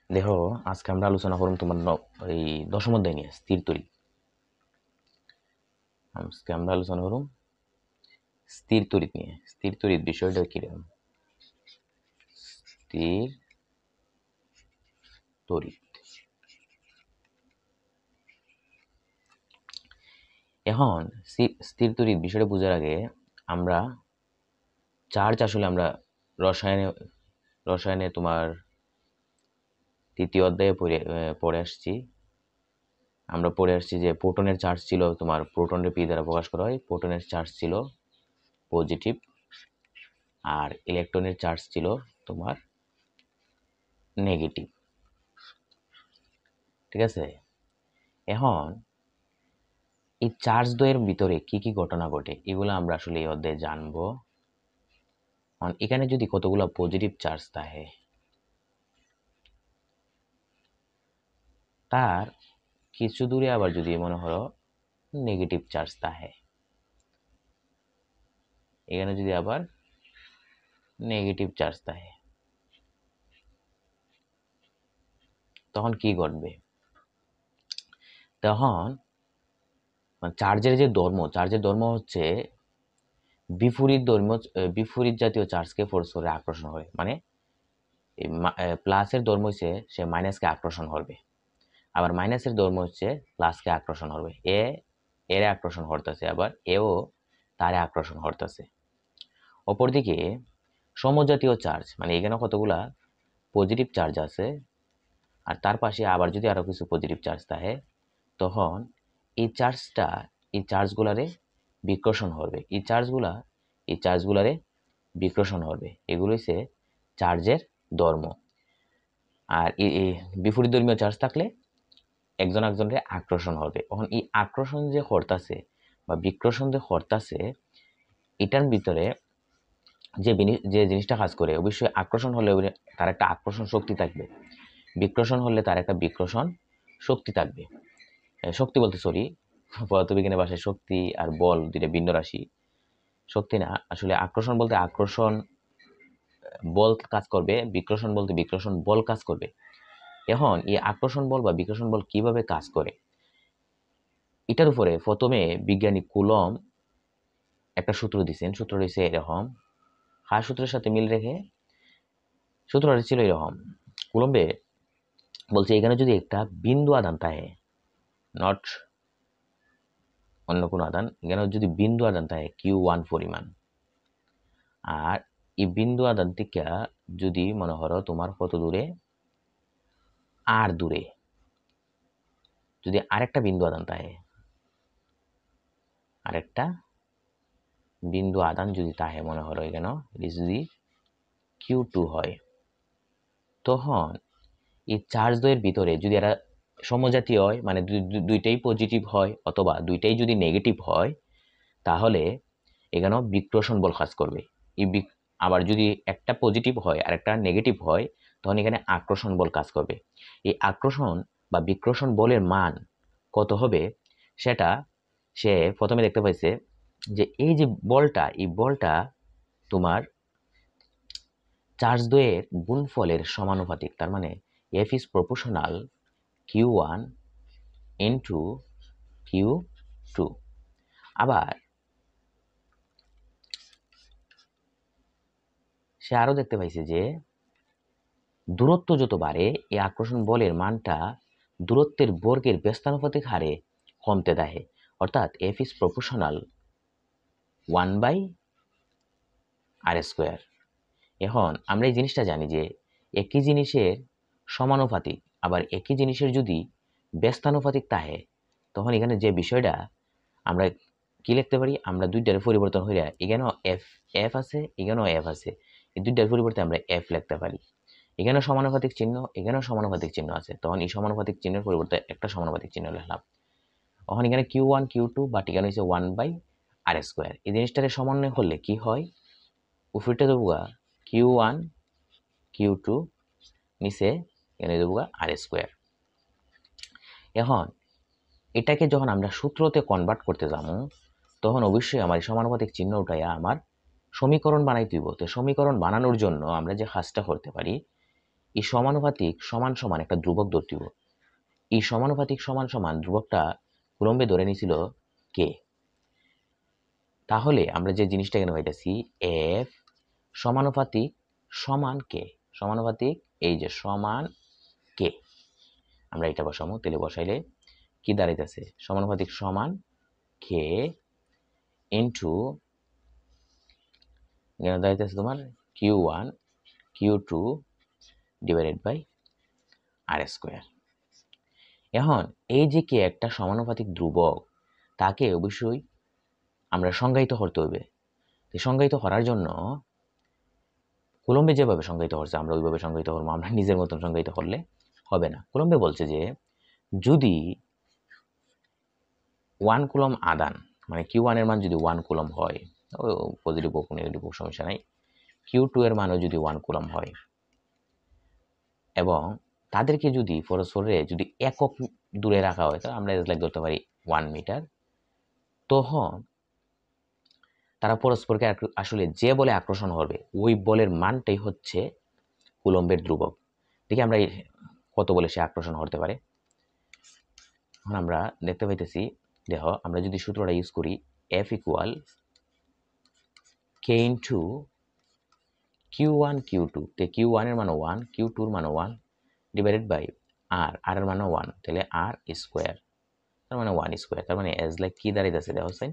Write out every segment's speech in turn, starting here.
দেখো, আজকে আমরা আলোচনা করব তোমার এই দশম অধ্যায় নিয়ে স্থির তড়িৎ। আজকে আমরা আলোচনা করব স্থির তড়িৎ নিয়ে। স্থির তড়িৎ বিষয়টা কিরকম? স্থির তড়িৎ। এখন স্থির তড়িৎ বিষয়টা বোঝার আগে আমরা চার্জ আসলে আমরা রসায়নে তোমার তৃতীয় অধ্যায়ে পড়ে আসছি। আমরা পড়ে আসছি যে প্রোটনের চার্জ ছিল তোমার প্রোটনের পি দ্বারা প্রকাশ করা হয়। প্রোটনের চার্জ ছিল পজিটিভ আর ইলেকট্রনের চার্জ ছিল তোমার নেগেটিভ। ঠিক আছে? এখন এই চার্জ দ্বয়ের ভিতরে কি কি ঘটনা ঘটে এগুলো আমরা আসলে এই অধ্যায়ে জানবো। এখানে যদি কতগুলো পজিটিভ চার্জ থাকে, তার কিছু দূরে আবার যদি মনে হলো নেগেটিভ চার্জ থাকে, এখানে যদি আবার নেগেটিভ চার্জ থাকে, তখন কি ঘটবে? তখন চার্জের ধর্ম হচ্ছে বিপরীত জাতীয় চার্জকে ফোর্স করে আকর্ষণ করে। মানে প্লাসের ধর্ম হচ্ছে সে মাইনাসকে আকর্ষণ করবে, আবার মাইনাসের ধর্ম হচ্ছে প্লাসকে আকর্ষণ করবে। এর আকর্ষণ করতেছে, আবার এও তারে আকর্ষণ করতেছে। অপরদিকে সমজাতীয় চার্জ, মানে এখানে কতগুলা পজিটিভ চার্জ আছে আর তার পাশে আবার যদি আরো কিছু পজিটিভ চার্জ থাকে, তখন এই চার্জগুলারে বিকর্ষণ হবে। এই চার্জগুলারে বিকর্ষণ হবে। এগুলো হচ্ছে চার্জের ধর্ম। আর এই বিপরীত ধর্মীয় চার্জ থাকলে একজন একজনকে আকর্ষণ হবে। এখন এই আকর্ষণ যে করতেছে বা বিকর্ষণ যে করতেছে, এটার ভিতরে যে জিনিসটা কাজ করে, অবশ্যই আকর্ষণ হলে তার একটা আকর্ষণ শক্তি থাকবে, বিকর্ষণ হলে তার একটা বিকর্ষণ শক্তি থাকবে। শক্তি বলতে সরি, পদার্থবিজ্ঞানের ভাষায় শক্তি আর বল দুইটা ভিন্ন রাশি। শক্তি না, আসলে আকর্ষণ বলতে আকর্ষণ বল কাজ করবে, বিকর্ষণ বলতে বিকর্ষণ বল কাজ করবে। এখন এই আকর্ষণ বল বা বিকর্ষণ বল কিভাবে কাজ করে, এটার উপরে প্রথমে বিজ্ঞানী কুলম একটা সূত্র দিচ্ছেন। সূত্র রয়েছে এরকম, হার সূত্রের সাথে মিল রেখে সূত্রটা ছিল এরকম। কুলম্বে বলছে এখানে যদি একটা বিন্দু আধান থাকে, নট অন্য কোনো আধান, এখানে যদি বিন্দু আধান থাকে Q1 পরিমাণ, আর এই বিন্দু আধান থেকে যদি মনে করো তোমার কত দূরে, আর দূরে যদি আরেকটা বিন্দু আধান থাকে, আরেকটা বিন্দু আধান যদি থাকে, মনে করো এখানে যদি Q2 হয়, তখন এই চার্জ দ্বয়ের ভিতরে যদি এরা সমজাতীয় হয়, মানে দুইটাই পজিটিভ হয় অথবা দুইটাই যদি নেগেটিভ হয়, তাহলে এখানেও বিকর্ষণ বল কাজ করবে। আবার যদি একটা পজিটিভ হয় আর একটা নেগেটিভ হয়, তখন এখানে আকর্ষণ বল কাজ করবে। এই আকর্ষণ বা বিকর্ষণ বলের মান কত হবে, সেটা সে প্রথমে দেখতে পাইছে যে এই যে এই বলটা তোমার চার্জ দ্বয়ের গুণফলের সমানুপাতিক। তার মানে F is proportional Q1 into Q2। আবার সে আরো দেখতে পাইছে যে দূরত্ব যত বাড়ে, এই আকর্ষণ বলের মানটা দূরত্বের বর্গের ব্যস্তানুপাতিক হারে কমতে থাকে। অর্থাৎ F is proportional 1/r²। এখন আমরা এই জিনিসটা জানি যে একই জিনিসের সমানুপাতিক, আবার একই জিনিসের যদি ব্যস্তানুপাতিক থাকে, তখন এখানে যে বিষয়টা আমরা কি লিখতে পারি, আমরা দুইটার পরিবর্তন হইয়া এখানেও এফ আছে, এখানেও এফ আছে, এই দুইটার পরিবর্তে আমরা এফ লিখতে পারি। এখানেও সমানুপাতিক চিহ্ন, এখানেও সমানুপাতিক চিহ্ন আছে, তখন এই সমানুপাতিক চিহ্নের পরিবর্তে একটা সমানুপাতিক চিহ্ন লিখলাম। তখন এখানে Q1 Q2 বাট এখানে হচ্ছে 1/r²। এই জিনিসটাকে সমন্বয় করলে কি হয়, উপরটা দেবো Q1 Q2, নিচে এখানে দেবো r²। এখন এটাকে যখন আমরা সূত্রতে কনভার্ট করতে যাবো, তখন অবশ্যই আমার সমানুপাতিক চিহ্ন উঠাইয়া আমার সমীকরণ বানাইতে হইব। তো সমীকরণ বানানোর জন্য আমরা যে কাজটা করতে পারি, এই সমানুপাতিক সমান সমান একটা ধ্রুবক ধরতে হবে। এই সমানুপাতিক সমান সমান ধ্রুবকটা কুলম্বে ধরে নিয়েছিল কে। তাহলে আমরা যে জিনিসটা এখানে পাইতেছি এফ সমানুপাতিক সমান কে, সমানুপাতিক এই যে সমান কে, আমরা এটা বসাবো। তাহলে বসাইলে কি দাঁড়াইতেছে, সমানুপাতিক সমান কে ইন্টু এখানে দাঁড়াইতেছে তোমার Q1 Q2 divided by R square. এখন এই যে কে একটা সমানুপাতিক ধ্রুবক, তাকে অবশ্যই আমরা সংজ্ঞায়িত করতে হবে। সংজ্ঞায়িত করার জন্য কুলম্বে যেভাবে সংজ্ঞায়িত করছে আমরা ওইভাবে সংজ্ঞায়িত করবো। আমরা নিজের মতন সংজ্ঞায়িত করলে হবে না। কুলম্বে বলছে যে যদি 1 কুলম আদান মানে Q1 এর মান যদি 1 কুলম হয়, পজিটিভ হোক নেগেটিভ হোক সমস্যা নাই, Q2 এর মানও যদি 1 কুলম হয় এবং তাদেরকে যদি পরস্পরে যদি একক দূরে রাখা হয়, তাহলে আমরা লাইক ধরতে পারি 1 মিটার, তখন তারা পরস্পরকে আসলে যে বলে আকর্ষণ করবে ওই বলের মানটাই হচ্ছে কুলম্বের ধ্রুবক। দেখি আমরা কত বলে সে আকর্ষণ করতে পারে। এখন আমরা দেখতে পাইতেছি, দেখো আমরা যদি সূত্রটা ইউজ করি F ইকুয়াল কে ইন্টু Q1 Q2, তে Q1 এর মান 1, Q2 এর মান 1 ডিভাইডেড বাই আর এর মান 1, তাহলে আর স্কোয়ার, তার মানে 1 স্কোয়ার। তার মানে এজ লাইক কি দাঁড়াইতেছে দেখো সাইন,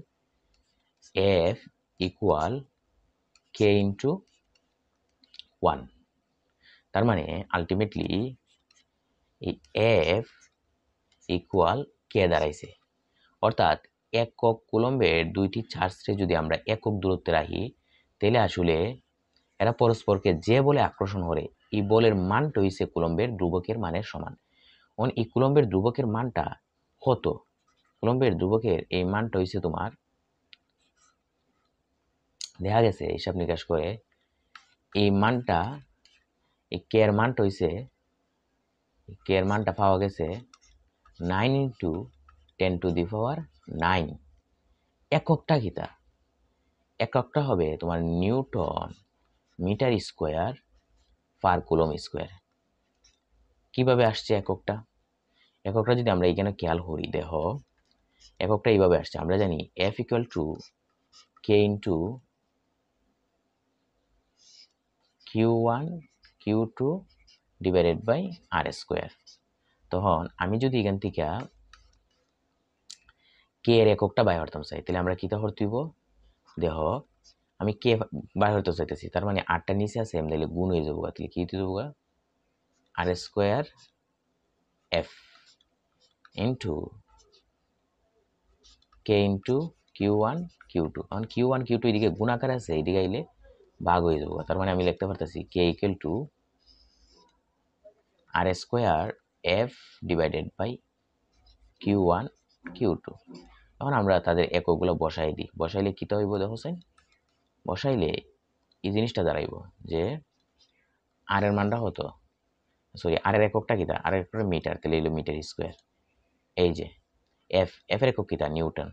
F ইকুয়াল কে ইন্টু 1। তার মানে আলটিমেটলি এই F ইকুয়াল কে দাঁড়াইছে। অর্থাৎ একক কুলম্বের দুইটি চার্জকে যদি আমরা একক দূরত্বে রাখি, তাহলে আসলে এরা পরস্পরকে যে বলে আকর্ষণ করে এই বলের মানটা হইছে কুলম্বের ধ্রুবকের মানের সমান। এই কুলম্বের ধ্রুবকের মানটা কত, কুলম্বের ধ্রুবকের এই মানটা হইছে তোমার, দেখা গেছে হিসাব নিকাশ করে এই মানটা, এই কে এর মানটা হইছে, কে এর মানটা পাওয়া গেছে 9 ইন্টু 10 টু দি পাওয়ার 9। এককটা কিতা, এককটা হবে তোমার newton meter square per coulomb square. কিভাবে আসছে এককটা, এককটা যদি আমরা এখানে খেয়াল করি, দেখো এককটা এইভাবে আসছে। আমরা জানি F equal to K into Q1 Q2 divided by R square. তখন আমি যদি এখান থেকে কে এর এককটা বাইর করতাম চাই, তাহলে আমরা কিতা করতে হইব, দেখো আমি কে বাইর করতে চাইতেছি, তার মানে আটটা নিচে আছে, আমি তাহলে গুণ হয়ে যাবো, তাহলে কি হতে যাবো আর square F into k into Q1 Q2। কারণ Q1 Q2 এদিকে গুণাকার আছে, এদিকে আইলে ভাগ হয়ে যাবো। তার মানে আমি লিখতে পারতেছি K equal to R square F divided by Q1 Q2। এখন আমরা তাদের এককগুলো বসাই দিই, বসাইলে কিটা হইব দেখো সেন, বসাইলে এই জিনিসটা দাঁড়াইব যে আর এর মানটা হতো, সরি আর এর এককটা কিটা, আর এর মিটার, তাহলে এলো মিটার স্কোয়ার। এই যে এফ, এফ এর একক কিটা নিউটন,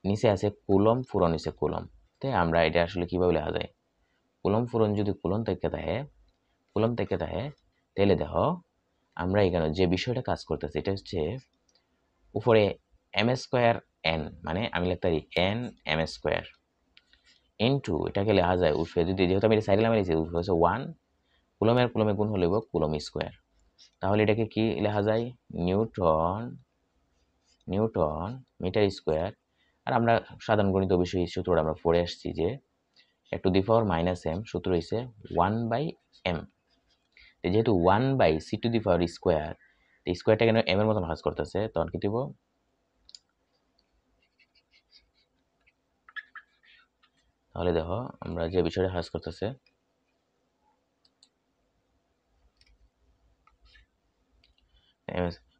নিচে আছে কুলম, ফুরন নিচে কুলম। তাই আমরা এটা আসলে কিভাবে লেখা যায়, কুলম ফুরন যদি কুলম থেকে থাকে, কুলম থেকে থাকে, তাহলে দেখো আমরা এখানে যে বিষয়টা কাজ করতেছে এটা হচ্ছে উপরে এম স্কোয়ার এন, মানে আমি লিখতে পারি এন এম স্কোয়ার ইন্টু এটাকে লেখা যায় উপরে, যদি যেহেতু আমি সাইডে নামে লিখছি উপরে হচ্ছে 1, কুলমের কুলমে গুণ হলে কুলম স্কোয়ার। তাহলে এটাকে কি লেখা যায় নিউটন, নিউটন মিটার স্কোয়ার। আর আমরা সাধারণ গণিত বিষয় সূত্রটা আমরা পড়ে আসছি যে to the power minus M, সূত্র হচ্ছে 1/m। যেহেতু 1/c two the power square, স্কোয়ারটা কেন এম এর মতন কাজ করতেছে, তখন কি দিব, তাহলে দেখো আমরা যে বিষয়টা কাজ করতেছে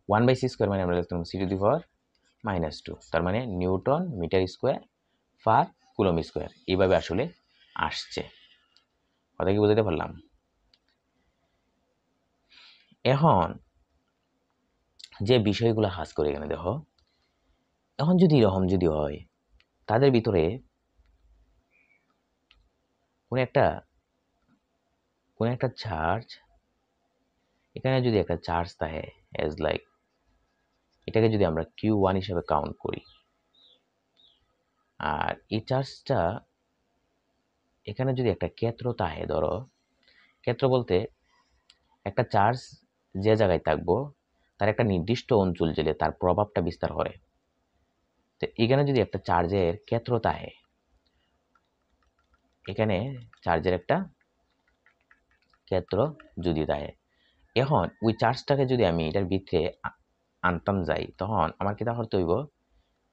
1/c স্কোয়ার, মানে আমরা লিখতাম c টু দি পাওয়ার -2। তার মানে newton meter square per coulomb square, এইভাবে আসলে আসছে। কথা কি বুঝতে পারলাম? এখন যে বিষয়গুলো কাজ করে এখানে দেখো, এখন যদি এরকম যদি হয় তাদের ভিতরে কোন একটা কোন একটা চার্জ, এখানে যদি একটা চার্জ থাকে এজ লাইক, এটাকে যদি আমরা Q1 হিসেবে কাউন্ট করি, আর এই চার্জটা এখানে যদি একটা ক্ষেত্র থাকে, ধরো ক্ষেত্র বলতে একটা চার্জ যে জায়গায় থাকবো তার একটা নির্দিষ্ট অঞ্চল জেলে তার প্রভাবটা বিস্তার করে। তো এখানে যদি একটা চার্জের ক্ষেত্র থাকে, এখানে চার্জের একটা ক্ষেত্র যদি থাকে, এখন ওই চার্জটাকে যদি আমি এটার ভিতরে আনতাম যাই, তখন আমার কি তা করতে হইব,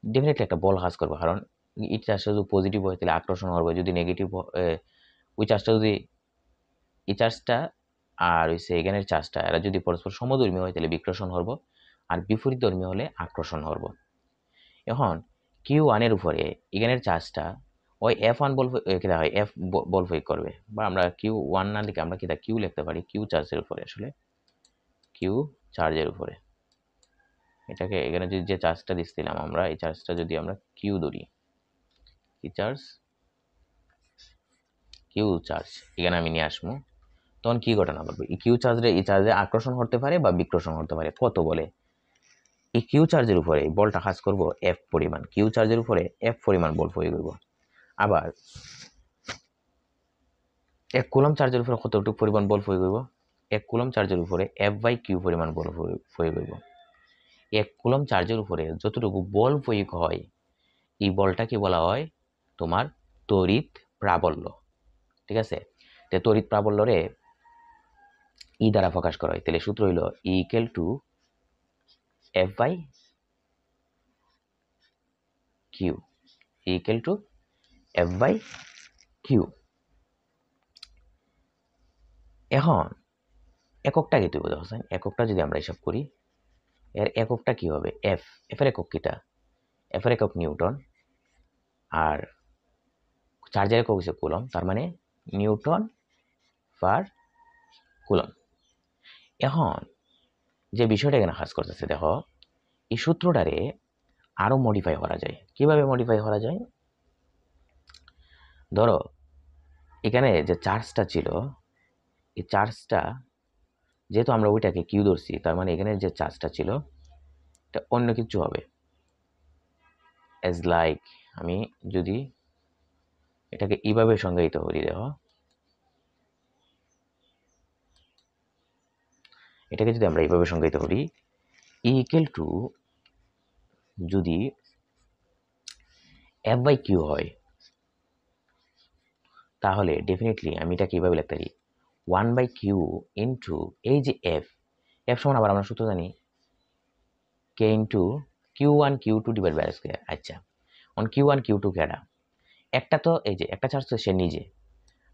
ডেফিনেটলি একটা বল কাজ করবো। কারণ এই চার্জটা যদি পজিটিভ হয় তাহলে আকর্ষণ হবে, যদি নেগেটিভ ওই চার্জটা যদি, এই চার্জটা আর হইছে এখানের চার্জটা এরা যদি পরস্পর সমধর্মী হয় তাহলে বিকর্ষণ হব, আর বিপরীত ধর্মী হলে আকর্ষণ হব। এখন Q1 এর উপরে এখানের চার্জটা ওই F1 বল কিটা হয়, F বল প্রয়োগ করবে, বা আমরা Q1 না লিখে আমরা কিটা কিউ লিখতে পারি, কিউ চার্জের উপরে, আসলে কিউ চার্জের উপরে এটাকে এখানে যদি যে চার্জটা দিচ্ছিলাম আমরা, এই চার্জটা যদি আমরা কিউ ধরি, কি চার্জ, কিউ চার্জ এখানে আমি নিয়ে আসবো, তখন কি ঘটনা ঘটবে, এই কিউ চার্জে, এই চার্জে আকর্ষণ করতে পারে বা বিকর্ষণ করতে পারে। কত বলে, এই কিউ চার্জের উপরে বলটা কাজ করব এফ পরিমাণ, কিউ চার্জের উপরে এফ পরিমাণ বল প্রয়োগ করব। আবার এক কুলম চার্জের উপরে কতটুকু পরিমাণ বল প্রয়োগ করব, এক কুলম চার্জের উপরে এফ বাই কিউ পরিমাণ বল প্রয়োগ করব। এক কুলম চার্জের উপরে যতটুকু বল প্রয়োগ হয়, এই বলটাকে বলা হয় তোমার তড়িৎ প্রাবল্য। ঠিক আছে, তো তড়িৎ প্রাবল্যরে ই দ্বারা প্রকাশ করা হয়, তাহলে সূত্র হইল E equal to F by Q, equal to F by Q. এখন এককটা কি তুই বোঝা, এককটা যদি আমরা হিসাব করি, এর এককটা কি হবে, এফ, এফ এর একক কিটা, এফ এর একক নিউটন, আর চার্জের একক হচ্ছে কুলম, তার মানে নিউটন পার কুলম। এখন যে বিষয়টা এখানে কাজ করতেছে, দেখো এই সূত্রটারে আরো মডিফাই করা যায়। কিভাবে মডিফাই করা যায়, ধরো এখানে যে চার্জটা ছিল, এই চার্জটা যেহেতু আমরা ওইটাকে কিউ ধরছি, তার মানে এখানে যে চার্জটা ছিল এটা অন্য কিছু হবে, এজ লাইক আমি যদি এটাকে এইভাবে সংজ্ঞায়িত করি, দেখো এটাকে যদি আমরা এইভাবে সংজ্ঞায়িত করি, ইকুয়াল টু যদি এফ বাই কিউ হয়, তাহলে ডেফিনেটলি আমি এটাকে এইভাবে লিখতে পারি, 1/কিউ ইন্টু এই যে এফ, এফ সমান আবার আমরা সূত্র জানি K into Q1 Q2 divide by square. আচ্ছা, অন Q1 Q2 কেডা, একটা তো এই যে একটা চার্জ তো সে নিজে,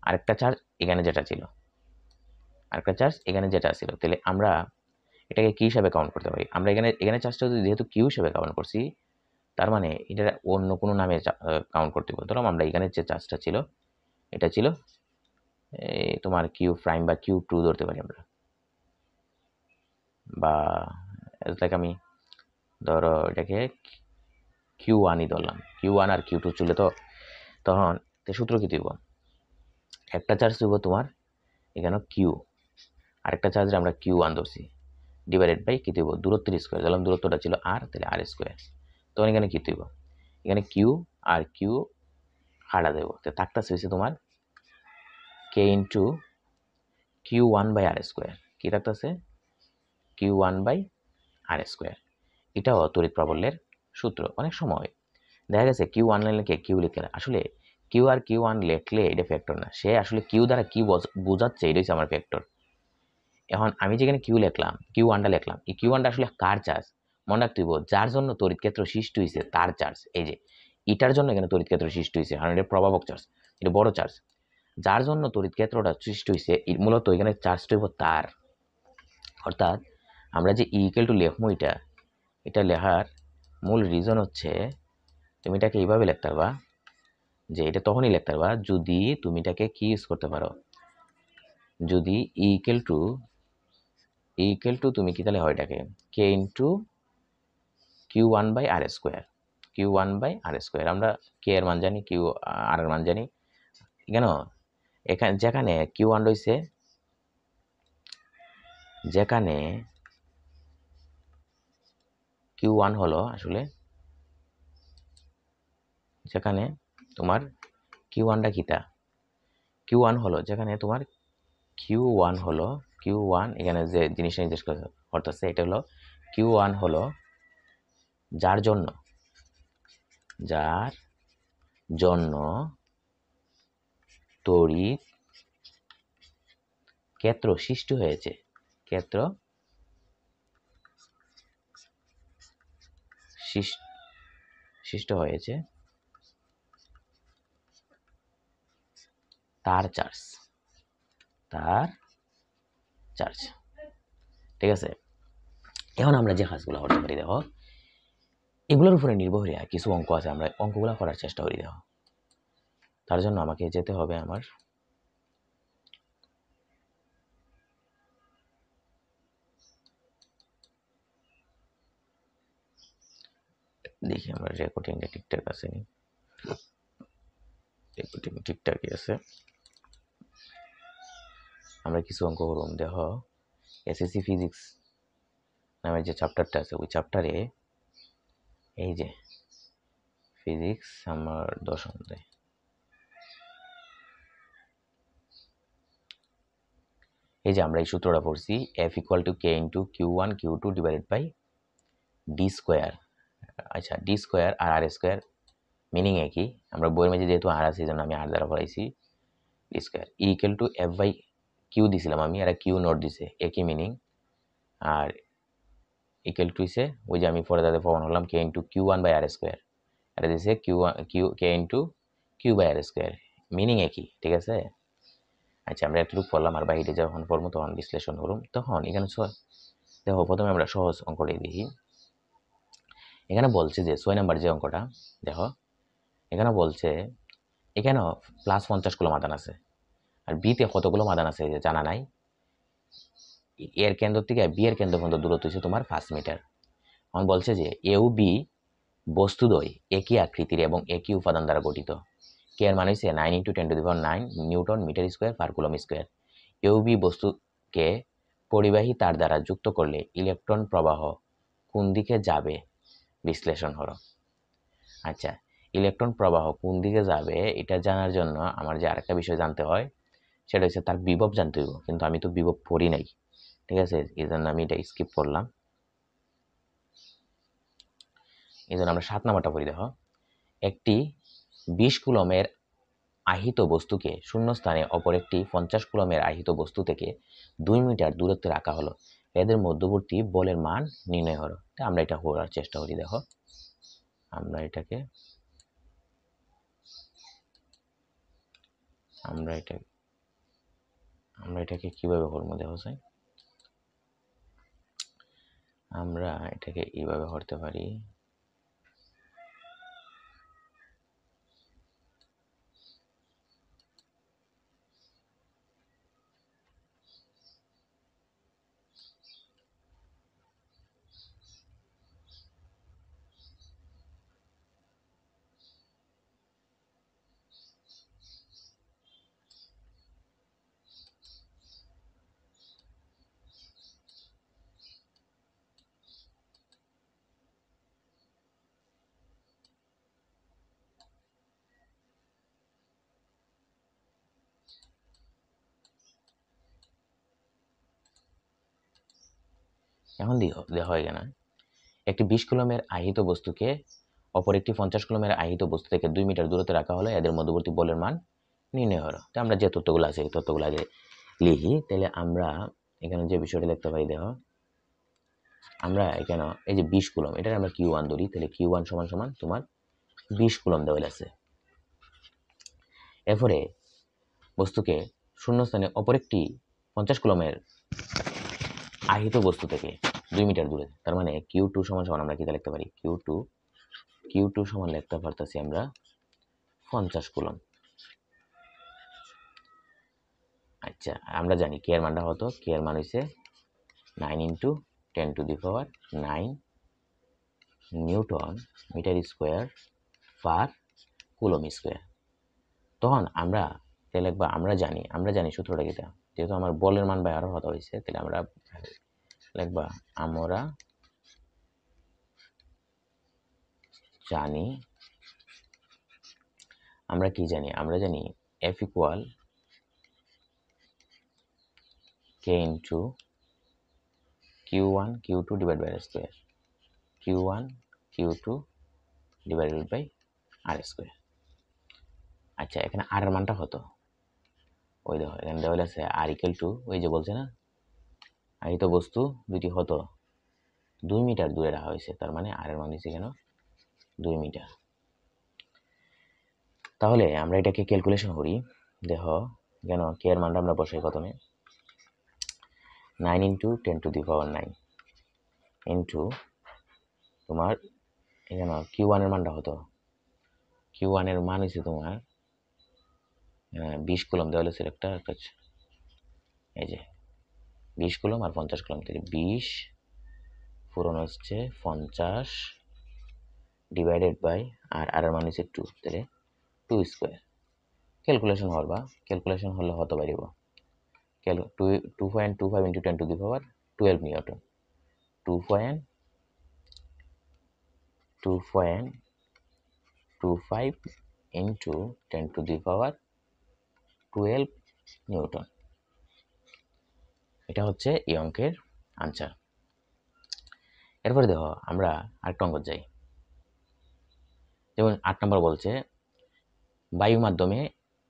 আরেকটা চার্জ এখানে যেটা ছিল, আরেকটা চার্জ এখানে যেটা ছিল, তাহলে আমরা এটাকে কি হিসাবে কাউন্ট করতে পারি, আমরা এখানে এখানে চার্জটা যেহেতু কিউ হিসাবে কাউন্ট করছি, তার মানে এটা অন্য কোনো নামে কাউন্ট করতে হবে। ধরো আমরা এখানে যে চার্জটা ছিল এটা ছিল তোমার কিউ প্রাইম বা Q2 ধরতে পারি আমরা, বা লাইক আমি ধরো এটাকে Q1ই ধরলাম, Q1 আর Q2 ছিল, তো তখন সূত্র কি দিব, একটা চার্জ দিব তোমার এখানে কিউ, আরেকটা চার্জে আমরা Q1 ধরছি, ডিভাইডেড বাই কি দিব, দূরত্বের স্কোয়ার, ধরলাম দূরত্বটা ছিল আর, তাহলে আর স্কোয়ার, তখন এখানে কি দিব, এখানে কিউ আর কিউ কাটা দেবো, তো থাকতেছে হচ্ছে তোমার K into Q1 by R square, কি থাকতেছে Q1 বাই আর স্কোয়ার। এটাও তড়িৎ প্রাবল্যের সূত্র। অনেক সময় দেখা গেছে Q1 লিখে কিউ লিখে, আসলে কিউ আর Q1 লিখলে এটা ফ্যাক্টর না, সে আসলে কিউ দ্বারা কি বোঝাচ্ছে এটা হচ্ছে আমার ফ্যাক্টর। এখন আমি যেখানে কিউ লিখলাম, Q1টা লিখলাম, এই Q1টা আসলে কার চার্জ, মনে রাখতে হইব যার জন্য তড়িৎ ক্ষেত্র সৃষ্টি হয়েছে তার চার্জ, এই যে এটার জন্য এখানে তড়িৎ ক্ষেত্র সৃষ্টি হয়েছে, কারণ এটা প্রভাবক চার্জ, এটা বড় চার্জ, যার জন্য তড়িৎ ক্ষেত্রটা সৃষ্টি হয়েছে মূলত এখানে চার্জটা হইব তার। অর্থাৎ আমরা যে ইকুয়াল টু লিখবো, এটা লেখার মূল রিজন হচ্ছে তুমি এটাকে এইভাবে লিখতে পারবা, যে এটা তখনই লিখতে পারবা যদি তুমি এটাকে কি ইউজ করতে পারো, যদি ইকুয়াল টু তুমি কি তাহলে হয় এটাকে K into Q1 by R square, Q1 by R square, আমরা কে এর মান জানি, কিউ আর এর মান জানি, কেন এখানে যেখানে Q1 রয়েছে যেখানে Q1 হলো আসলে যেখানে তোমার Q1টা কিটা Q1 হলো যেখানে তোমার Q1 হলো Q1 এখানে যে জিনিসটা নির্দেশ করতেছে এটা হলো Q1 হলো যার জন্য তড়িৎ ক্ষেত্র সৃষ্টি হয়েছে ক্ষেত্র সৃষ্টি হয়েছে তার চার্জ ঠিক আছে। এখন আমরা যে কাজগুলো করতে পারি দেখো, এগুলোর উপরে নির্ভর হয়ে কিছু অঙ্ক আছে, আমরা অঙ্কগুলো করার চেষ্টা করি দেখো। তার জন্য আমাকে যেতে হবে আমার দেখি আমার রেকর্ডিংটা ঠিকঠাক আছে নি, রেকর্ডিং ঠিকঠাকই আছে। আমরা কিছু অঙ্ক করুন দেখো, এসএসসি ফিজিক্স নামের যে চ্যাপ্টারটা আছে ওই চ্যাপ্টারে এই যে ফিজিক্স আমার 10 অধ্যায়, এই যে আমরা এই সূত্রটা পড়ছি F = K × Q1 Q2 / D square. আচ্ছা, D স্কয়ার আর R স্কয়ার মিনিং একই, আমরা বইয়ের মধ্যে যেহেতু আর আছে জন্য আমি আর দ্বারা পড়াইছি D স্কয়ার = F/Q দিছিলাম আমি, আর Q নট দিছে একই মিনিং। আর ইকুয়াল টু হইছে ওই যে আমি পরে তাদের প্রমাণ হলাম K × Q1/R স্কয়ার, এটা দিছে K × Q/R স্কয়ার, মিনিং একই, ঠিক আছে। আচ্ছা, আমরা এতটুকু পড়লাম, আর বাহিরে যখন পড়বো তখন বিশ্লেষণ করুম। তখন এখানে দেখো প্রথমে আমরা সহজ অঙ্কটাই দেখি। এখানে বলছে যে 6 নাম্বার যে অঙ্কটা দেখো, এখানে বলছে এখানেও +50 কুলম আধান আছে, আর বিতে কতগুলো আধান আছে যে জানা নাই। এর কেন্দ্র থেকে বি এর কেন্দ্র পর্যন্ত দূরত্ব হচ্ছে তোমার 5 মিটার। এখন বলছে যে এ ও বি বস্তুদ্বয় একই আকৃতির এবং একই উপাদান দ্বারা গঠিত। কে এর মান হচ্ছে 9 × 10⁹ newton meter square per coulomb square. A ও বি বস্তুকে পরিবাহী তার দ্বারা যুক্ত করলে ইলেকট্রন প্রবাহ কোন দিকে যাবে বিশ্লেষণ করো। আচ্ছা, ইলেকট্রন প্রবাহ কোন দিকে যাবে এটা জানার জন্য আমার যে আরেকটা বিষয় জানতে হয়, সেটা হচ্ছে তার বিভব জানতে হবে, কিন্তু আমি তো বিভব পড়ি নাই, ঠিক আছে, এই জন্য আমি এটা স্কিপ করলাম। এই জন্য আমরা 7 নাম্বারটা পড়ি দেখো, একটি 20 কুলমের আহিত বস্তুকে শূন্য স্থানে অপর একটি 50 কুলমের আহিত বস্তু থেকে 2 মিটার দূরত্বে রাখা হলো, এদের মধ্যবর্তী বলের মান নির্ণয় হলো। আমরা এটা করার চেষ্টা করি দেখো, আমরা এটাকে কিভাবে করবো দেখো স্যার, আমরা এটাকে এইভাবে করতে পারি। এখন দেখো এখানে একটি 20 কুলমের আহিত বস্তুকে অপর একটি 50 কুলমের আহিত বস্তু থেকে 2 মিটার দূরত্বে রাখা হলো, এদের মধ্যবর্তী বলের মান নির্ণয় হলো। তো আমরা যে তথ্যগুলো আছে এই তথ্যগুলো আগে লিখি, তাহলে আমরা এখানে যে বিষয়টা লিখতে পারি দেখো, আমরা এখানে এই যে 20 কুলম, এটা আমরা Q1 ধরি, তাহলে Q1 = তোমার 20 কুলম দেওয়া আছে। এরপরে বস্তুকে শূন্য স্থানে অপর একটি 50 কুলমের আহিত বস্তু থেকে 2 মিটার দূরে, তার মানে Q2 = আমরা কি লিখতে পারি, Q2 লিখতে পারতেছি আমরা 50 কুলম। আচ্ছা, আমরা জানি কে এর মানটা হতো, কে এর মান হইছে 9 × 10⁹ newton meter square per coulomb square. তখন আমরা লিখবা, আমরা জানি সূত্রটা কিটা, যেহেতু আমার বলের মান বাই আরও হতে হয়েছে, তাহলে আমরা লিখবা আমরা জানি, আমরা কি জানি, আমরা জানি F equal K into Q1 Q2 divide by R square, Q1 Q2 divided by R square. আচ্ছা, এখানে আর এর মানটা কত? ওই দেখো এখানে দেওয়া আছে আর ইকুয়াল টু, ওই যে বলছে না আহিত বস্তু দুটি হত 2 মিটার দূরে রাখা হয়েছে, তার মানে আর এর মান দিচ্ছে কেন 2 মিটার। তাহলে আমরা এটাকে ক্যালকুলেশন করি। দেখো কেন কে এর মানটা আমরা বসাই প্রথমে 9 into 10 to the power 9 into তোমার এখানে Q1 এর মানটা হতো, Q1 এর মান হচ্ছে তোমার 20 কুলম দেওয়া হয়েছিল একটা, এই যে 20 কুলম আর 50 কুলম, তাহলে 20 পূরণ হচ্ছে 50 ডিভাইডেড বাই আর এর মান হচ্ছে 2, তাহলে 2 স্কোয়ার। ক্যালকুলেশন করবা, ক্যালকুলেশন হলে হতে পারিব 2.25 into 10 to the power 12 Newton, 2.25 into 10 to the power 12 Newton. এটা হচ্ছে এই অঙ্কের আনসার। এরপরে দেখো আমরা আরেকটা অঙ্ক যাই। যেমন 8 নম্বর বলছে বায়ু মাধ্যমে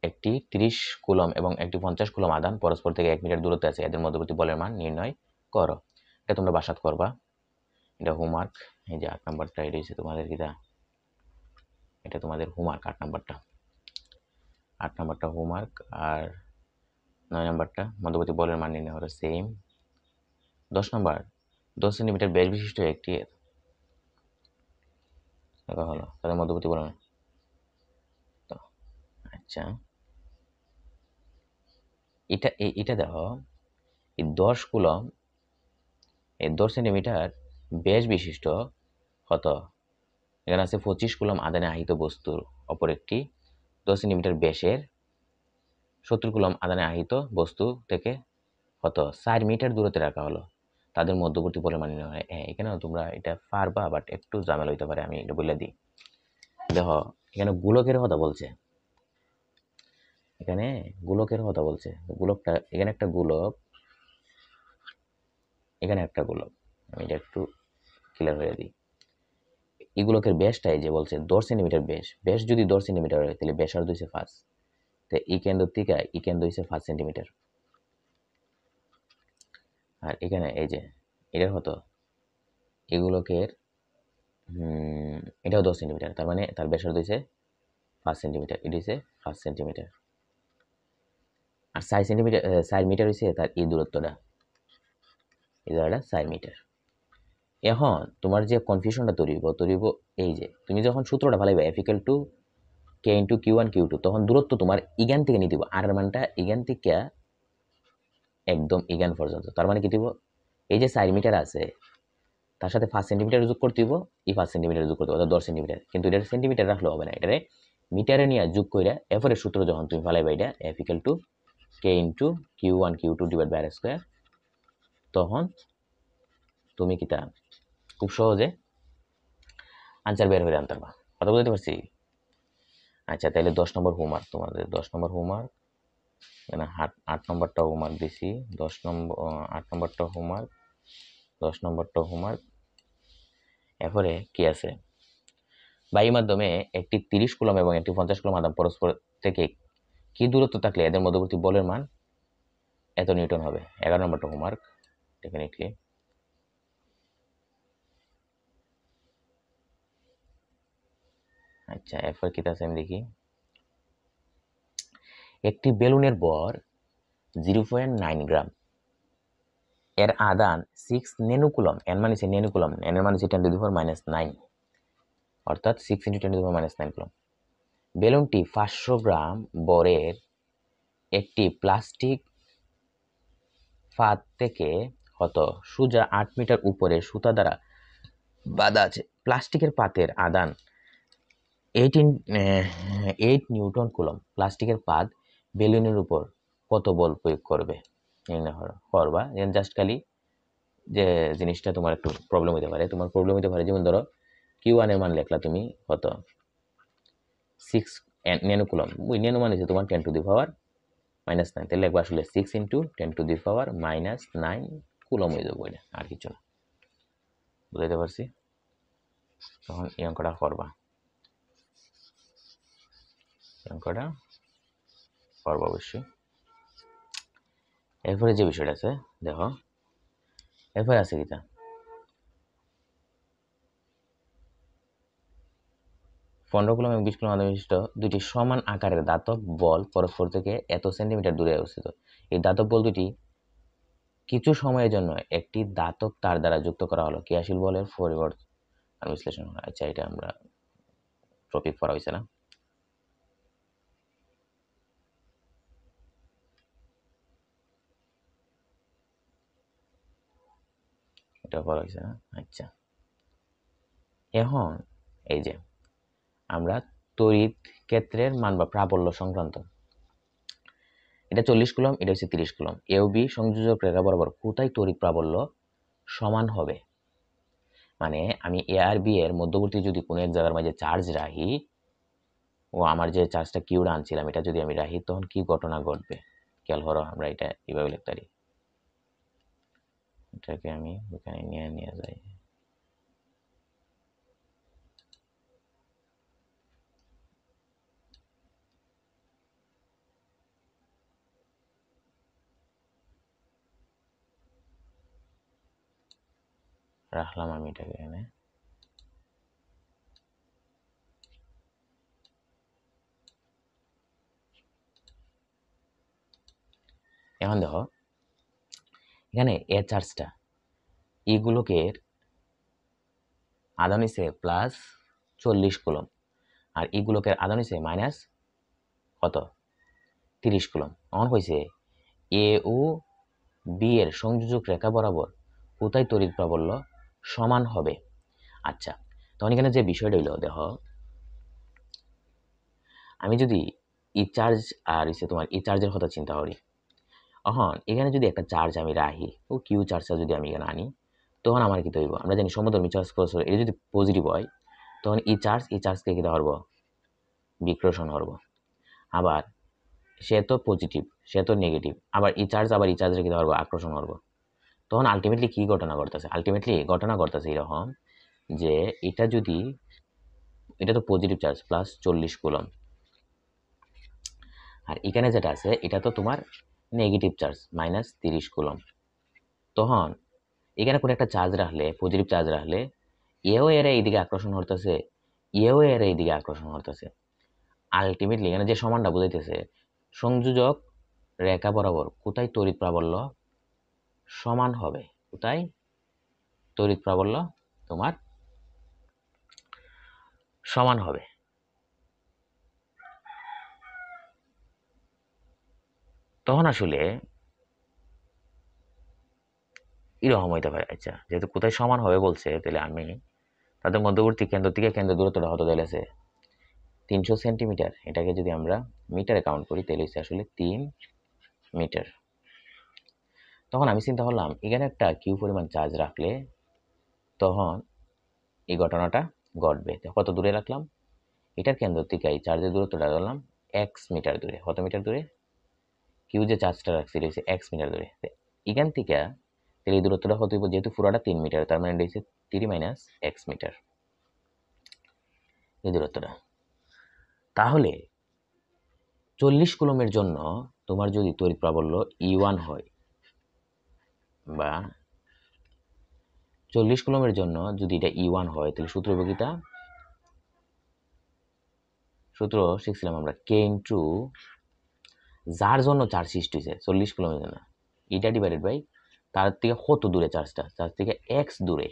একটি 30 কুলম এবং একটি 50 কুলম আধান পরস্পর থেকে 1 মিটার দূরত্বে আছে, এদের মধ্যবর্তী বলের মান নির্ণয় করো। এটা তোমরা বাসাত করবা, এটা হোমওয়ার্ক। এই যে 8 নম্বরটা এটা হচ্ছে তোমাদের কিটা, এটা তোমাদের হোমওয়ার্ক 8 নম্বরটা হোমওয়ার্ক। আর 9 নম্বরটা মধ্যবর্তী বলের মান নির্ণয় করো, সেম। 10 নম্বর 10 সেন্টিমিটার ব্যাস বিশিষ্ট একটি হলো তাদের মধ্যবর্তী বলের মান। আচ্ছা, এটা দেখো এই 10 কুলম এই 10 সেন্টিমিটার ব্যাস বিশিষ্ট কত, এখানে আছে 25 কুলম আধানে আহিত বস্তুর অপর একটি 10 সেন্টিমিটার ব্যাসের 70 কুলম আধানে আহিত বস্তু থেকে কত 4 মিটার দূরত্বে রাখা হলো, তাদের মধ্যবর্তী বলের মান নির্ণয় হয়। এখানেও তোমরা এটা পারবা, বাট একটু ঝামেলা হইতে পারে, আমি এটা বলে দিই। দেখো এখানে গোলকের কথা বলছে, এখানে গোলকের কথা বলছে। গোলকটা এখানে একটা গোলক, এখানে একটা গোলক, আমি এটা একটু ক্লিয়ার হয়ে দিই। এই গোলকের ব্যাসটাই যে বলছে 10 সেন্টিমিটার ব্যাস, ব্যাস যদি 10 সেন্টিমিটার হয় তাহলে ব্যাসার্ধ হইছে 5, তো এই কেন্দ্র থেকে এই কেন্দ্র হইছে 5 সেন্টিমিটার। আর এখানে এই যে এটার কত, এই গোলকের এটাও 10 সেন্টিমিটার, তার মানে তার ব্যাসার্ধ হইছে 5 সেন্টিমিটার, এটা হইছে 5 সেন্টিমিটার। আর 4 সেন্টিমিটার 4 মিটার হইছে তার এই দূরত্বটা, এই জায়গাটা 4 মিটার। এখন তোমার যে কনফিউশনটা তৈরি হইব, এই যে তুমি যখন সূত্রটা ভালাইবা F equal to K into Q1 Q2, তখন দূরত্ব তোমার ইগান থেকে নিতে দিব, আর এর মানটা ইগান থেকে একদম ইগান পর্যন্ত। তার মানে কি দিব, এই যে 4 মিটার আছে তার সাথে 5 সেন্টিমিটার যোগ করতে দিব, এই 5 সেন্টিমিটার যোগ করতে হবে, অর্থাৎ 10 সেন্টিমিটার। কিন্তু এটা সেন্টিমিটার রাখলে হবে না, এটারে মিটারে নিয়ে যোগ করে F এর সূত্র যখন তুমি ফালাইবা, এটা F equal to K into Q1 Q2 divide by R square, তখন তুমি কিটা খুব সহজে আনসার বের হয়ে আনতে পারবা। কথা বলতে পারছি? আচ্ছা, তাহলে 10 নম্বর হোমওয়ার্ক তোমাদের, 10 নম্বর হোমওয়ার্ক, মানে 8 নম্বরটা হোমওয়ার্ক দিছি, 10 নম্বর 8 নম্বরটা হোমওয়ার্ক, 10 নম্বরটা হোমওয়ার্ক। এরপরে কি আছে, বায়ু মাধ্যমে একটি 30 কুলম এবং একটি 50 কুলম আধান পরস্পর থেকে কি দূরত্ব থাকলে এদের মধ্যবর্তী বলের মান এত নিউটন হবে। 11 নম্বরটা হোমওয়ার্ক ডেফিনেটলি। আচ্ছা, এরপর কি আছে আমি দেখি। একটি বেলুনের ভর 0.9 গ্রাম, এর আধান 6 নেনোকুলম, এন মানে হচ্ছে নেনোকুলম, এন এর মানে হচ্ছে 10 টু দি পাওয়ার -9, অর্থাৎ 6 into 10 to the power -9 coulomb. বেলুনটি 500 গ্রাম বরের একটি প্লাস্টিক ফাঁদ থেকে সোজা 8 মিটার উপরে সুতা দ্বারা বাঁধা আছে। প্লাস্টিকের পাতের আধান 8 নিউটন কুলম। প্লাস্টিকের পাত বেলুনের উপর কত বল প্রয়োগ করবে? নির্ণয় করবা। জাস্ট খালি যে জিনিসটা তোমার একটু প্রবলেম হতে পারে, যেমন ধরো Q1 এর মান লিখলা তুমি কত 6 ন্যানোকুলম, ওই ন্যানো মানে হচ্ছে তোমার 10 টু দি পাওয়ার -9, তাহলে লিখবা আসলে 6 × 10 টু দি পাওয়ার -9 কুলম হয়ে যাবে, ওইটা আর কিছু না। বুঝাইতে পারছি? তখন এই অঙ্কটা করবা, অবশ্যই। এরপরে যে বিষয়টা আছে দেখো, এরপরে আছে কিটা 15 কুলম এবং 20 কুলম আধান বিশিষ্ট দুটি সমান আকারের ধাতব বল পরস্পর থেকে এত সেন্টিমিটার দূরে অবস্থিত। এই ধাতব বল দুটি কিছু সময়ের জন্য একটি ধাতব তার দ্বারা যুক্ত করা হলো। ক্রিয়াশীল বলের পরিবর্তন বিশ্লেষণ করা। আচ্ছা, এটা আমরা টপিক পড়া হয়েছে না? এটা পড়া হয়েছে না? আচ্ছা, এখন এই যে আমরা তড়িৎ ক্ষেত্রের মান বা প্রাবল্য সংক্রান্ত, এটা 40 কুলম, এটা হচ্ছে 30 কুলম। এ ও বি সংযোজক রেখা বরাবর কোথায় তড়িৎ প্রাবল্য সমান হবে? মানে আমি এ আর বি এর মধ্যবর্তী যদি কোনো এক জায়গার মাঝে চার্জ রাখি, ও আমার যে চার্জটা কিউটা আনছিলাম এটা যদি আমি রাখি, তখন কি ঘটনা ঘটবে খেয়াল করো। আমরা এটা এইভাবে লিখতে পারি, এটাকে আমি ওখানে নিয়ে যাই। রাখলাম আমি এটাকে এখানে। এখন দেখো এখানে এ চার্জটা এইগুলোকে আধান হইছে +40 কুলম, আর এইগুলোকে আধান হইছে মাইনাস কত 30 কুলম। এখন কইছে এ ও বি এর সংযোজক রেখা বরাবর কোথায় তড়িৎ প্রাবল্য সমান হবে। আচ্ছা, তখন এখানে যে বিষয়টা হইল দেখো, আমি যদি ই চার্জ আর তোমার ই চার্জের কথা চিন্তা করি, এখন এখানে যদি একটা চার্জ আমি রাখি, ও কিউ চার্জটা যদি আমি এখানে আনি, তখন আমার কি হইব? আমরা জানি সমধর্মী চার্জ ক্রসর, এটা যদি পজিটিভ হয় তখন ই চার্জকে কি ধরবো? বিকর্ষণ করব। আবার সে তো পজিটিভ, সে তো নেগেটিভ, আবার ই চার্জ রেখে ধরবো আকর্ষণ করবো। তখন আলটিমেটলি কি ঘটনা ঘটতেছে? ঘটনা ঘটতেছে এরকম যে এটা তো পজিটিভ চার্জ +40 কুলম, আর এখানে যেটা আছে এটা তো তোমার নেগেটিভ চার্জ -30 কুলম। তখন এখানে কোনো একটা চার্জ রাখলে, পজিটিভ চার্জ রাখলে, এও এর এইদিকে আকর্ষণ করতেছে, এও এর এইদিকে আকর্ষণ করতেছে। আলটিমেটলি এখানে যে সমানটা বুঝাইতেছে, সংযোজক রেখা বরাবর কোথায় তড়িৎ প্রাবল্য সমান হবে? কোথায় তড়িৎ প্রাবল্য তোমার সমান হবে? তখন আসলে এরকম হইতে পারে। আচ্ছা, যেহেতু কোথায় সমান হবে বলছে, তাহলে আমি তাদের মধ্যবর্তী কেন্দ্র থেকে কেন্দ্র দূরত্বটা হতে চলেছে 300 সেন্টিমিটার। এটাকে যদি আমরা মিটারে কাউন্ট করি তাহলে হচ্ছে আসলে 3 মিটার। তখন আমি চিন্তা করলাম এখানে একটা কিউ পরিমাণ চার্জ রাখলে তখন এই ঘটনাটা ঘটবে। কত দূরে রাখলাম? এটার কেন্দ্র থেকে এই চার্জের দূরত্বটা ধরলাম এক্স মিটার দূরে। কত মিটার দূরে? কিউ যে চার্জটা রাখছি রয়েছে এক্স মিটার দূরে। এখান থেকে তাহলে এই দূরত্বটা হতে হবে, যেহেতু পুরোটা 3 মিটার, তার মানে রয়েছে 3 - x মিটার এই দূরত্বটা। তাহলে 40 কুলমের জন্য তোমার যদি তড়িৎ প্রাবল্য E1 হয়, বা 40 কুলমের জন্য যদি এটা E1 হয়, তাহলে সূত্র বকিতা সূত্র শিখছিলাম আমরা, K ইন্টু যার জন্য চার্জ সৃষ্টি হয়েছে 40 কুলমের জন্য, এটা ডিভাইডেড বাই তার থেকে কত দূরে চার্জ থেকে x দূরে,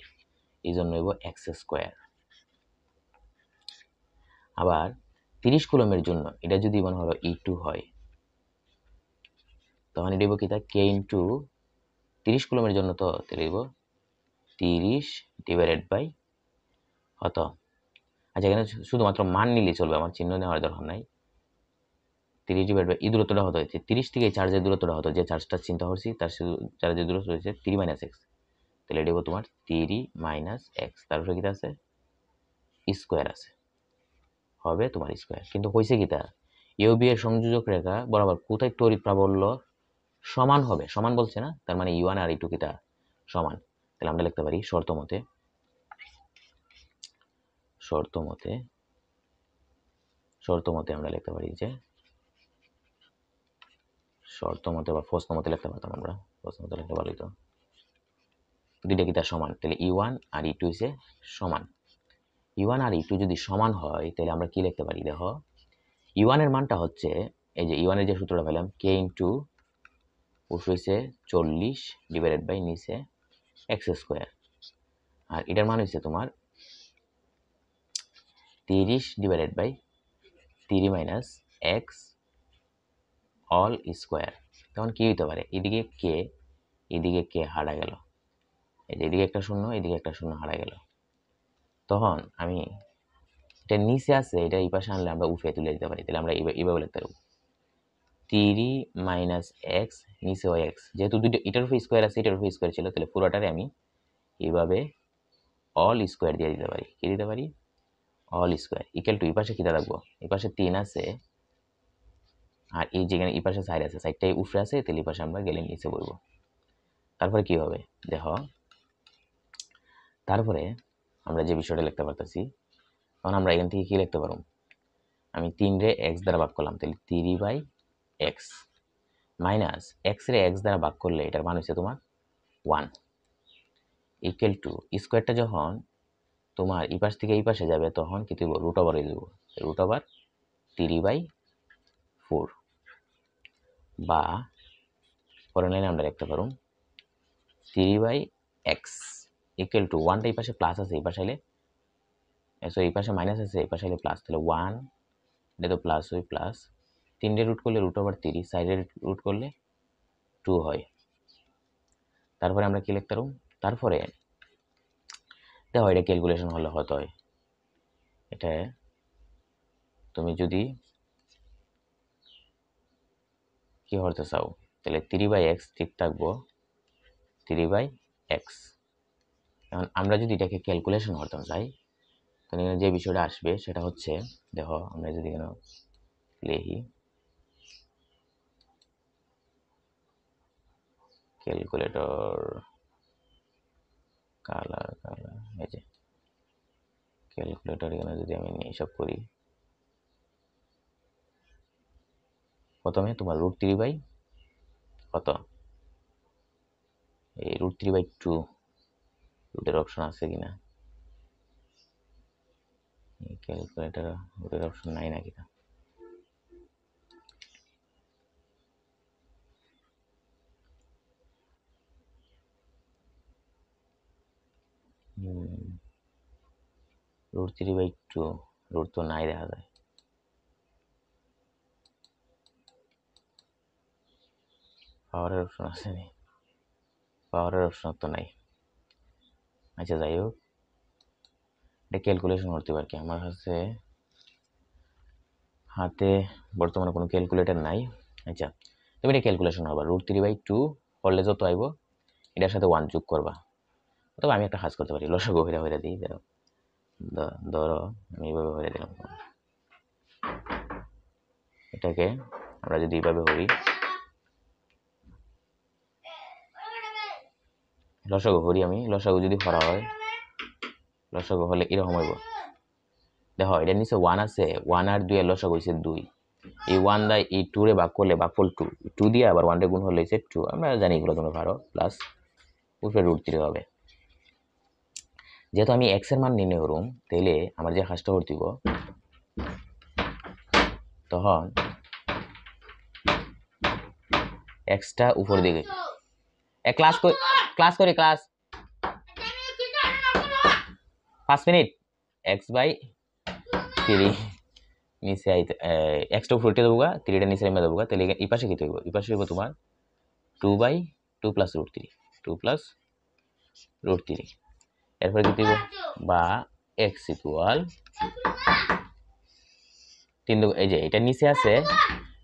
এই জন্য হইব x²। আবার 30 কুলমের জন্য এটা যদি মনে হলো E2 হয়, তখন এটা হইব কি তা K ইন্টু 30 কুলমের জন্য, তো তাহলে হইব 30 ডিভাইডেড বাই কত? আচ্ছা, এখানে শুধুমাত্র মান নিলেই চলবে, আমার চিহ্ন নেওয়ার দরকার নাই। 30 ডিভাইড বাই এই দূরত্বটা হতে হয়েছে 30 থেকে এই চার্জের দূরত্বটা হতো, যে চার্জটা চিন্তা করছি তার চার্জের দূরত্ব হয়েছে 3 মাইনাস এক্স, তাহলে এটা তোমার 3 মাইনাস এক্স, তারপরে কি আছে স্কোয়ার আছে, হবে তোমার স্কোয়ার। কিন্তু হয়েছে কি তা ইউ বি এর সংযোজক রেখা বরাবর কোথায় তড়িৎ প্রাবল্য সমান হবে, সমান বলছে না, তার মানে ইউ1 আর ই2 কিটা সমান। তাহলে আমরা লিখতে পারি শর্ত মতে আমরা লিখতে পারি যে শর্ত মতে বা প্রশ্ন মতে লিখতে পারতাম আমরা, প্রশ্ন মতে লিখতে ভালোই তো, দুইটা কিটা সমান, তাহলে ইউ1 আর ই2 হচ্ছে সমান। ইউ1 আর ই2 যদি সমান হয় তাহলে আমরা কি লিখতে পারি, দেখো ইউ1 এর মানটা হচ্ছে এই যে ইউ1 এর যে সূত্রটা পেলাম কে ইন্টু উপরে হচ্ছে 40 ডিভাইডেড বাই নিচে এক্স স্কোয়ার, আর এটার মান হচ্ছে তোমার 30 divided by 3 minus X all square. তখন কি হতে পারে, এদিকে কে হারা গেল, এই যে এদিকে একটা শূন্য এদিকে একটা শূন্য হারা গেল, তখন আমি এটা নিচে আছে এটা এই পাশে আনলে আমরা উফে তুলে দিতে পারি। তাহলে আমরা এইভাবে লিখতে পারবো 3 মাইনাস এক্স নিচে ওই এক্স, যেহেতু দুটো এটার উপর স্কোয়ার আছে এটার উপর স্কোয়ার ছিল, তাহলে পুরোটারে আমি এইভাবে অল স্কোয়ার দিয়ে দিতে পারি। কি দিতে পারি, অল স্কোয়ার ইকুয়াল টু এই পাশে কিটা রাখবো, এই পাশে 3 আছে আর এই যেখানে এই পাশে সাইড আছে সাইডটাই উপরে আছে, তাহলে এই পাশে আমরা গেলে নিচে বলবো। তারপরে কি হবে দেখো, তারপরে আমরা যে বিষয়টা লিখতে পারতেছি, তখন আমরা এখান থেকে কি লিখতে পারবো, আমি 3 রে এক্স দ্বারা ভাগ করলাম, তাহলে 3 বাই এক্স মাইনাস এক্স রে এক্স দ্বারা ভাগ করলে এটার মান হচ্ছে তোমার 1 ইকুয়াল টু স্কোয়ারটা যখন তোমার এই পাশ থেকে এই পাশে যাবে তখন কি দেবো, রুট ওভার দেবো, রুট ওভার 3 বাই 4, বা পরে লাইনে আমরা লিখতে পারো 3 বাই এক্স ইকুয়াল টু 1টা এই পাশে প্লাস আছে এই পাশে এলে এই পাশে মাইনাস আছে এই পাশে এলে প্লাস, তাহলে 1 এটা তো প্লাস হয় প্লাস 3 রুট করলে রুট ওভার 3, সাইডে রুট করলে 2 হয়। তারপরে আমরা কি লিখতে পারো, তারপরে দেখো এটা ক্যালকুলেশন হলে হতে হয়, এটা তুমি যদি কি করতে চাও তাহলে 3 বাই এক্স ঠিক থাকবো 3 বাই এক্স। এখন আমরা যদি এটাকে ক্যালকুলেশন করতে চাই তাহলে যে বিষয়টা আসবে সেটা হচ্ছে, দেখো আমরা যদি এখানে লিখি ক্যালকুলেটর কালার এই যে ক্যালকুলেটর এখানে যদি আমি হিসাব করি, প্রথমে তোমার √3 বাই কত, এই √3 বাই 2 রুটের অপশন আছে কিনা, ক্যালকুলেটর রুটের অপশন নাই নাকি না, √3 বাই 2 রুট তো নাই দেখা যায়, পাওয়ারের অপশন আছে নি, পাওয়ারের অপশন তো নাই। আচ্ছা যাই হোক এটা ক্যালকুলেশন করতে পারি, আমার কাছে হাতে বর্তমানে কোনো ক্যালকুলেটর নাই। আচ্ছা তুমি এটা ক্যালকুলেশন হবে √3 বাই 2 করলে যত আইব এটার সাথে 1 যোগ করবা, অথবা আমি একটা কাজ করতে পারি লসাগু হইরা দিই, ধরো আমি এইভাবে হইরা দিলাম, এটাকে আমরা যদি এইভাবে হই লসাগু হরি, আমি লসাগু যদি করা হয় লসাগু হলে এরকম হইব, দেখো এটার নিচে 1 আছে, 1 আর 2 এর লসাগু হইছে 2, এই 1 দ্বারা এই 2 রে ভাগ করলে ভাগফল 2 দিয়ে আবার 1 রে গুণ হলে হইছে 2, আমরা জানি এগুলো তোমরা পারো, প্লাস উপরে √3 হবে। যেহেতু আমি এক্স এর মান নির্ণয় করুম তাইলে আমার যে কাজটা করতে হইব, তখন এক্সটা উপর দিকে ক্লাস করি 5 মিনিট এক্স বাই 3 নিচে আইতে এক্সটা উপরে উঠে দেবো, 3টা নিচে নেমে দেবো, তাহলে এই পাশে কি হইব, এই পাশে হইব তোমার 2 বাই 2 প্লাস √3, এরপরে কি দিব, বা এক্স ইকুয়াল এই যে এটা নিচে আছে,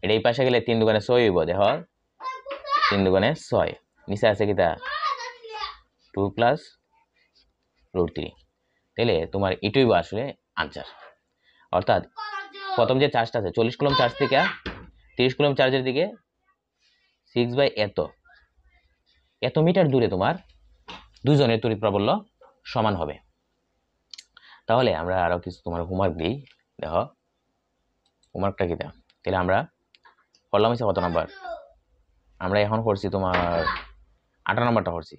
এটা এই পাশে গেলে 3 দুগুণে 6 হইব। দেখো 3 দুগুণে 6, নিচে আছে কিটা 2 প্লাস √3। তাহলে তোমার এটাই আসলে আনসার। অর্থাৎ প্রথম যে চার্জটা আছে 40 কুলম্ব চার্জ থেকে 30 কুলম্ব চার্জের দিকে 6 এত মিটার দূরে তোমার দুজনের তড়িৎ প্রাবল্য সমান হবে। তাহলে আমরা আরো কিছু তোমার হোমওয়ার্ক দিই। দেখো হোমওয়ার্কটা কি? তাহলে আমরা করলাম হচ্ছে কত নাম্বার? আমরা এখন করছি তোমার 18 নাম্বারটা করছি।